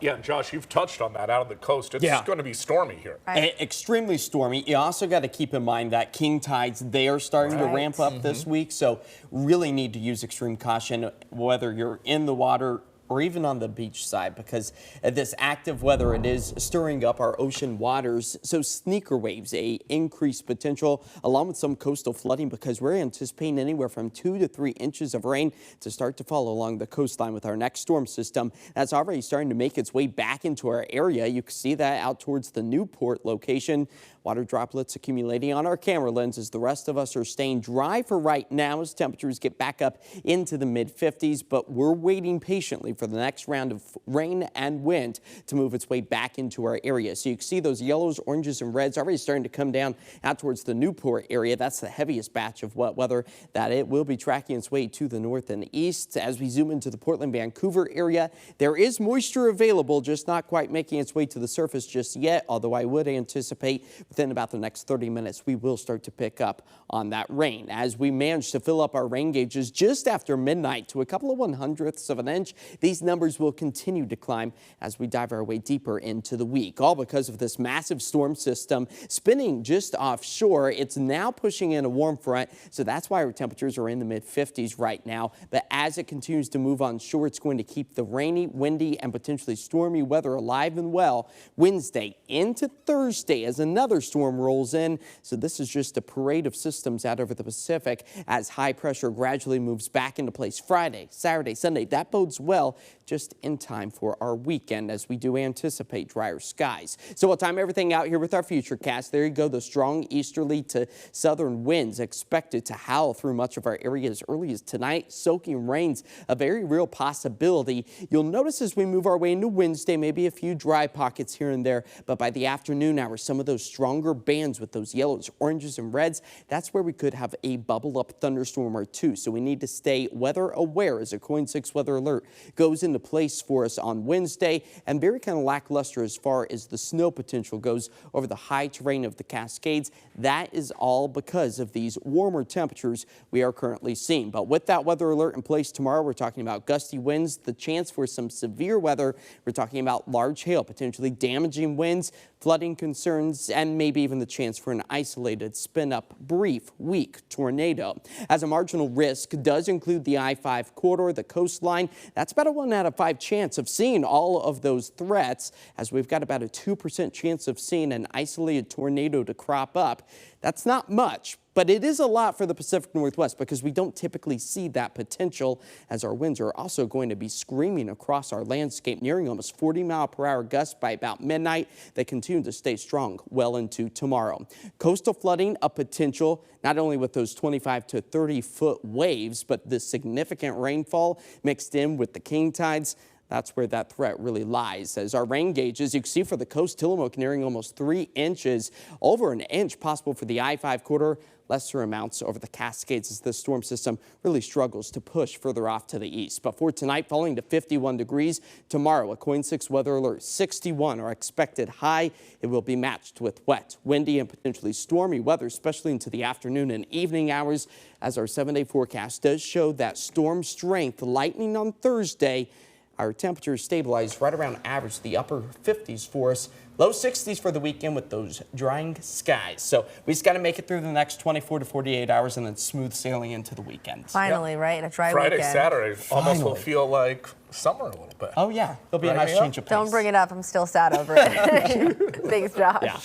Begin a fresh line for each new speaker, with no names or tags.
Yeah, and Josh, you've touched on that out on the coast. It's going to be stormy here.
Right. Extremely stormy. You also got to keep in mind that king tides, they are starting to ramp up this week. So really need to use extreme caution, whether you're in the water or even on the beach side, because this active weather, it is stirring up our ocean waters. So sneaker waves, a increased potential, along with some coastal flooding, because we're anticipating anywhere from 2 to 3 inches of rain to start to fall along the coastline with our next storm system. That's already starting to make its way back into our area. You can see that out towards the Newport location. Water droplets accumulating on our camera lenses. The rest of us are staying dry for right now as temperatures get back up into the mid-50s, but we're waiting patiently for the next round of rain and wind to move its way back into our area. So you can see those yellows, oranges, and reds already starting to come down out towards the Newport area. That's the heaviest batch of wet weather that it will be tracking its way to the north and east. As we zoom into the Portland, Vancouver area, there is moisture available, just not quite making its way to the surface just yet, although I would anticipate within about the next 30 minutes, we will start to pick up on that rain. As we manage to fill up our rain gauges just after midnight to a couple of 1/100ths of an inch, these numbers will continue to climb as we dive our way deeper into the week, all because of this massive storm system spinning just offshore. It's now pushing in a warm front, so that's why our temperatures are in the mid-50s right now. But as it continues to move on shore, it's going to keep the rainy, windy, and potentially stormy weather alive and well Wednesday into Thursday as another storm rolls in. So this is just a parade of systems out over the Pacific as high pressure gradually moves back into place Friday, Saturday, Sunday. That bodes well just in time for our weekend as we do anticipate drier skies. So we'll time everything out here with our futurecast. There you go. The strong easterly to southern winds expected to howl through much of our area as early as tonight. Soaking rains, a very real possibility. You'll notice as we move our way into Wednesday, maybe a few dry pockets here and there, but by the afternoon hours, some of those stronger bands with those yellows, oranges, and reds, that's where we could have a bubble up thunderstorm or two. So we need to stay weather aware as a KOIN 6 weather alert goes into place for us on Wednesday, and very kind of lackluster as far as the snow potential goes over the high terrain of the Cascades. That is all because of these warmer temperatures we are currently seeing. But with that weather alert in place tomorrow, we're talking about gusty winds, the chance for some severe weather. We're talking about large hail, potentially damaging winds, flooding concerns, and maybe even the chance for an isolated spin-up, brief, weak tornado. As a marginal risk does include the I-5 corridor, the coastline. That's about a 1 out of 5 chance of seeing all of those threats, as we've got about a 2% chance of seeing an isolated tornado to crop up. That's not much, but it is a lot for the Pacific Northwest because we don't typically see that potential, as our winds are also going to be screaming across our landscape, nearing almost 40-mile-per-hour gusts by about midnight. They continue to stay strong well into tomorrow. Coastal flooding, a potential, not only with those 25 to 30-foot waves, but the significant rainfall mixed in with the king tides. That's where that threat really lies. As our rain gauges, you can see for the coast, Tillamook nearing almost 3 inches, over an inch possible for the I-5 corridor, lesser amounts over the Cascades as this storm system really struggles to push further off to the east. But for tonight, falling to 51 degrees. Tomorrow, a KOIN 6 weather alert, 61 our expected high. It will be matched with wet, windy, and potentially stormy weather, especially into the afternoon and evening hours, as our 7-day forecast does show that storm strength lightening on Thursday. Our temperatures stabilize right around average, the upper 50s for us, low 60s for the weekend with those drying skies. So we just got to make it through the next 24 to 48 hours and then smooth sailing into the weekend.
Finally, right? A dry
Friday,
weekend.
Saturday almost will feel like summer a little bit.
Oh, yeah. There'll be a nice change of pace.
Don't bring it up. I'm still sad over it. Thanks, Josh.
Yeah.